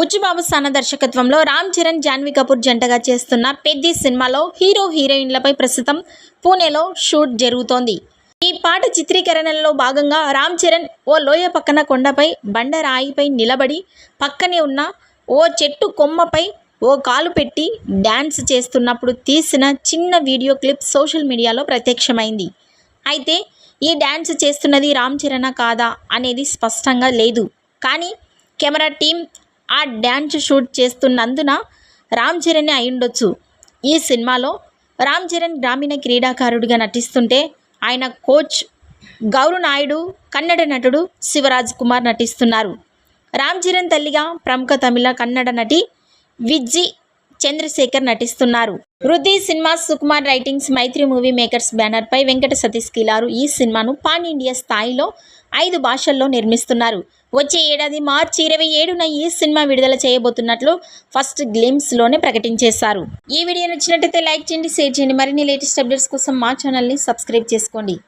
బుచ్చిబాబు సానా దర్శకత్వంలో రామ్ చరణ్, జాన్వీ కపూర్ జంటగా చేస్తున్న పెద్ది సినిమాలో హీరో హీరోయిన్లపై ప్రస్తుతం పూణేలో షూట్ జరుగుతోంది. ఈ పాట చిత్రీకరణలో భాగంగా రామ్ చరణ్ ఓ లోయ పక్కన కొండపై బండరాయిపై నిలబడి పక్కనే ఉన్న ఓ చెట్టు కొమ్మపై ఓ కాలు పెట్టి డ్యాన్స్ చేస్తున్నప్పుడు తీసిన చిన్న వీడియో క్లిప్ సోషల్ మీడియాలో ప్రత్యక్షమైంది. అయితే ఈ డ్యాన్స్ చేస్తున్నది రామ్ చరణా కాదా అనేది స్పష్టంగా లేదు. కానీ కెమెరా టీం ఆ డ్యాన్స్ షూట్ చేస్తున్నందున రామ్ చరణే అయ్యుండొచ్చు. ఈ సినిమాలో రామ్ చరణ్ గ్రామీణ క్రీడాకారుడిగా నటిస్తుంటే ఆయన కోచ్ గౌరు నాయుడు, కన్నడ నటుడు శివరాజ్ కుమార్ నటిస్తున్నారు. రామ్ చరణ్ తల్లిగా ప్రముఖ తమిళ, కన్నడ నటి విజ్జి చంద్రశేఖర్ నటిస్తున్నారు. వృద్ధి సినిమాస్ సుకుమార్ రైటింగ్స్, మైత్రి మూవీ మేకర్స్ బ్యానర్పై వెంకట సతీష్ కిలారు ఈ సినిమాను పాన్ ఇండియా స్థాయిలో 5 భాషల్లో నిర్మిస్తున్నారు. వచ్చే ఏడాది మార్చి 27న ఈ సినిమా విడుదల చేయబోతున్నట్లు ఫస్ట్ గ్లిమ్స్లోనే ప్రకటించేశారు. ఈ వీడియో నచ్చినట్లయితే లైక్ చేయండి, షేర్ చేయండి. మరిన్ని లేటెస్ట్ అప్డేట్స్ కోసం మా ఛానల్ని సబ్స్క్రైబ్ చేసుకోండి.